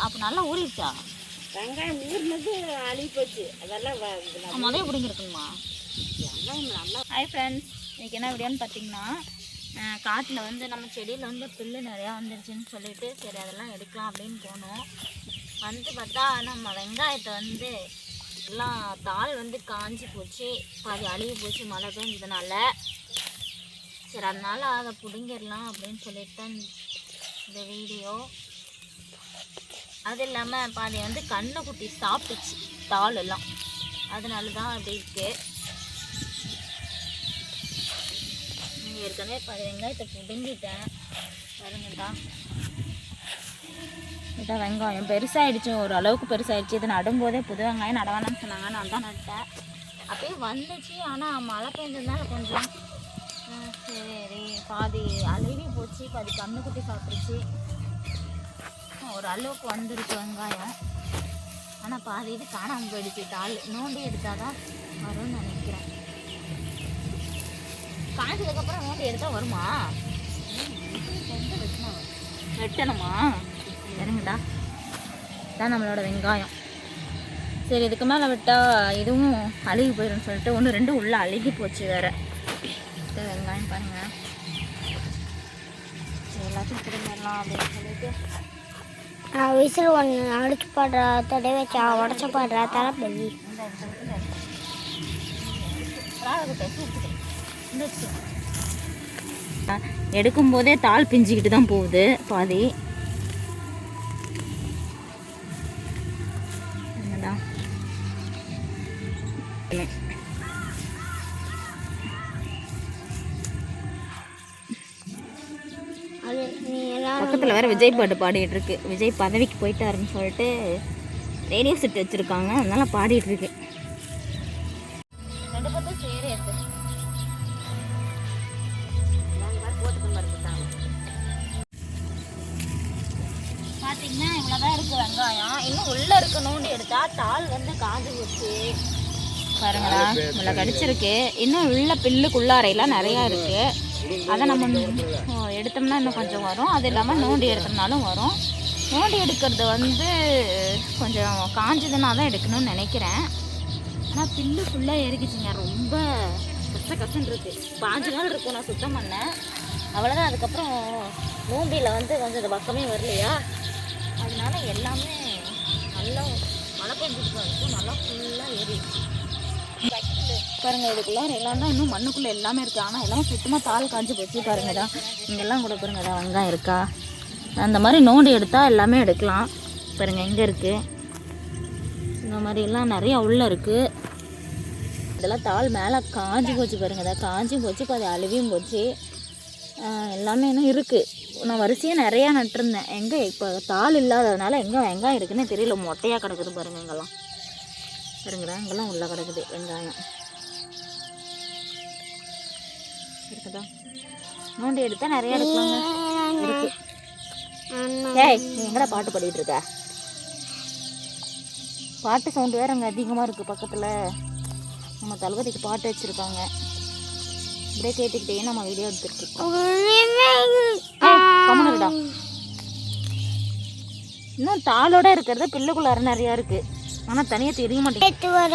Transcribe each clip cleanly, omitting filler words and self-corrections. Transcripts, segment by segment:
அப்போ நல்லா ஊறிடுச்சா? வெங்காயம் ஊறினது அழுகி போச்சு. அதெல்லாம் முதல்ல பிடிங்கிருக்குமா? வெங்காயம் நல்லா. ஹாய் ஃப்ரெண்ட்ஸ், இன்றைக்கி என்ன வீடியோன்னு பார்த்தீங்கன்னா, காட்டில் வந்து நம்ம செடியில் வந்து புல்லு நிறையா வந்துருச்சுன்னு சொல்லிட்டு சரி அதெல்லாம் எடுக்கலாம் அப்படின்னு போனோம். வந்து பார்த்தா நம்ம வெங்காயத்தை வந்து எல்லாம் தாள் வந்து காஞ்சி போச்சு, பாதி அழுகி போச்சு மழை பெஞ்சதுனால. சரி அதனால் அதை பிடுங்கிடலாம் அப்படின்னு சொல்லிட்டு தான் இந்த வீடியோ. அது இல்லாமல் பாதி வந்து கண்ணுக்குட்டி சாப்பிட்டுச்சு தாள் எல்லாம், அதனால தான் அப்படி இருக்குது. ஏற்கனவே பாதி வெங்காயத்தை பிடுங்கிட்டேன் பாருங்கடா. இதான் வெங்காயம் பெருசாகிடுச்சு, ஓரளவுக்கு பெருசாகிடுச்சு. இது நடும்போதே புது வெங்காயம் நட வேணாம்னு சொன்னாங்க, நான் தான் நட்டேன். அப்பயே வந்துச்சு, ஆனால் மழை பெஞ்சதுனால கொஞ்சம் சரி பாதி அழுகி போச்சு, பாதி கண்ணுக்குட்டி சாப்பிட்டுச்சு. ஓரளவுக்கு வந்துருக்கு வெங்காயம், ஆனால் பாதி இது காணாமல் போயிடுச்சு. தாள் நோண்டி எடுத்தால் தான் வரும்னு நினைக்கிறேன். காய்ச்சதுக்கப்புறம் நோண்டி எடுத்தால் வருமா? வெட்டணுமா? சரிங்கடா, இதான் நம்மளோட வெங்காயம். சரி இதுக்கு மேலே விட்டால் இதுவும் அழுகி போயிடும்னு சொல்லிட்டு 1-2 உள்ளே அழுகி போச்சு வேறு. வெங்காயம் பாருங்கள், எல்லாத்தையும் திரும்பிடலாம் அப்படின்னு சொல்லிட்டு விசில் ஒன்று அடிச்சு பாடுறா, தடவை வச்சா உடச்சி பாடுறா தலைப்பள்ளி. எடுக்கும்போதே தாள் பிஞ்சிக்கிட்டு தான் போகுது பாதி. பக்கத்தில் வேற விஜய் பாட்டு பாடிட்டு இருக்கு. விஜய் பதவிக்கு போயிட்டாருன்னு சொல்லிட்டு ரேடியோ செட் வச்சிருக்காங்க, அதனால பாடிட்டு இருக்கு. ரெண்டு பக்கம் சேர எடுத்து பார்த்தீங்கன்னா இவ்வளோதான் இருக்குது வெங்காயம். இன்னும் உள்ளே இருக்கணும்னு எடுத்தால் தாள் வந்து காஞ்சு போச்சு பாருங்களா. இவ்வளோ கடிச்சிருக்கு. இன்னும் உள்ள பில்லுக்குள்ளாரையெல்லாம் நிறையா இருக்குது. அதை நம்ம எடுத்தோம்னா இன்னும் கொஞ்சம் வரும். அது இல்லாமல் நோண்டி எடுத்தோம்னாலும் வரும். நோண்டி எடுக்கிறது வந்து கொஞ்சம் காஞ்சதுன்னா தான் எடுக்கணும்னு நினைக்கிறேன். ஆனால் பில்லு ஃபுல்லாக ஏறிக்குச்சிங்க, ரொம்ப கஷ்டம் இருக்குது. 5 நாள் இருக்கும் நான் சுத்தம் பண்ணேன், அவ்வளோதான். அதுக்கப்புறம் நோண்டியில் வந்து கொஞ்சம் இந்த பக்கமே வரலையா, அதனால எல்லாமே நல்லா மழை பெஞ்சிட்டு இருக்கும், நல்லா ஃபுல்லாக ஏறிடுச்சு பாருங்கள். இதுக்குள்ளார எல்லாம் தான் இன்னும் மண்ணுக்குள்ளே எல்லாமே இருக்குது, ஆனால் எல்லாமே சுத்தமாக தாள் காஞ்சி போச்சு பாருங்கடா. இங்கெல்லாம் கூட பாருங்கடா வெங்காயம் இருக்கா. அந்த மாதிரி நோண்டி எடுத்தால் எல்லாமே எடுக்கலாம் பாருங்கள். எங்கே இருக்குது இந்த மாதிரிலாம் நிறையா உள்ளே இருக்குது. இதெல்லாம் தாள் மேலே காஞ்சி போச்சு பாருங்கடா, காஞ்சி போச்சு, பாதி அழுவியும் போச்சு. எல்லாமே இன்னும் இருக்குது. நான் வரிசையாக நிறையா நட்டிருந்தேன். எங்கே இப்போ தாள் இல்லாததுனால எங்கே வெங்காயம் இருக்குதுன்னு தெரியல, மொட்டையாக கிடக்குது பாருங்கள். இங்கெல்லாம் பாருங்கடா, இங்கெல்லாம் உள்ளே கிடக்குது வெங்காயம் இருக்குதா. நோண்டி எடுத்தால் நிறையா எடுக்கலாங்க இருக்கு. ஏய் நீ எங்கடா பாட்டு பாடிட்டு இருக்க? பாட்டு சவுண்டு வேறு அங்கே அதிகமாக இருக்குது பக்கத்தில். நம்ம தளபதிக்கு பாட்டு வச்சுருக்காங்க, இப்படியே கேட்டுக்கிட்டே நம்ம வீடியோ எடுத்துருக்கோம். இன்னும் தாளோட இருக்கிறது பிள்ளைக்குள்ளார நிறையா இருக்குது, ஆனால் தனியாக தெரிய மாட்டேங்குது.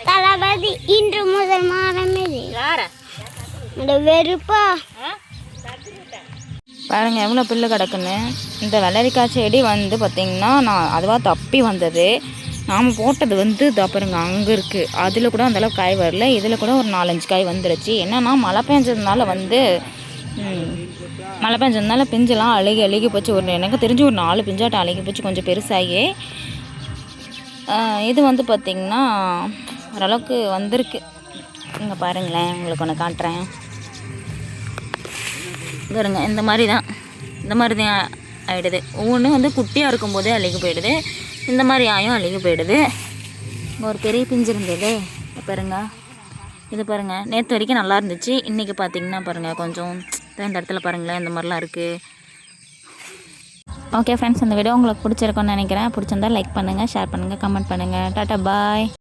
தளபதி இன்று முதல் மாறமே வெறுப்பா பாருங்க எவ்வளோ புல்லு கிடக்குன்னு. இந்த வெள்ளரிக்காய் செடி வந்து பார்த்திங்கன்னா நான் அதுவாக தப்பி வந்தது. நாம் போட்டது வந்து பாருங்க அங்கே இருக்குது, அதில் கூட அந்தளவுக்கு காய் வரல. இதில் கூட ஒரு 4-5 காய் வந்துருச்சு. என்னென்னா மழை பெஞ்சதுனால வந்து மழை பெஞ்சதுனால பிஞ்செல்லாம் அழுகி போச்சு. எனக்கு தெரிஞ்சு ஒரு 4 பிஞ்சாட்டம் அழுகி போச்சு, கொஞ்சம் பெருசாகி. இது வந்து பார்த்திங்கன்னா ஓரளவுக்கு வந்திருக்கு. இங்கே பாருங்களேன், உங்களுக்கு ஒன்று காட்டுறேன் பாருங்க. இந்த மாதிரி தான் ஆகிடுது. ஒவ்வொன்றும் வந்து குட்டியாக இருக்கும்போதே அழுகி போயிடுது, இந்த மாதிரி ஆயும் அழுகி போயிடுது. ஒரு பெரிய பிஞ்சு இருந்தது பாருங்க, இது பாருங்கள். நேற்று வரைக்கும் நல்லா இருந்துச்சு, இன்றைக்கி பார்த்திங்கன்னா பாருங்கள் கொஞ்சம் இந்த இடத்துல பாருங்களேன் இந்த மாதிரிலாம் இருக்குது. ஓகே ஃப்ரெண்ட்ஸ், இந்த வீடியோ உங்களுக்கு பிடிச்சிருக்குன்னு நினைக்கிறேன். பிடிச்சிருந்தால் லைக் பண்ணுங்கள், ஷேர் பண்ணுங்கள், கமெண்ட் பண்ணுங்கள். டாட்டா பாய்.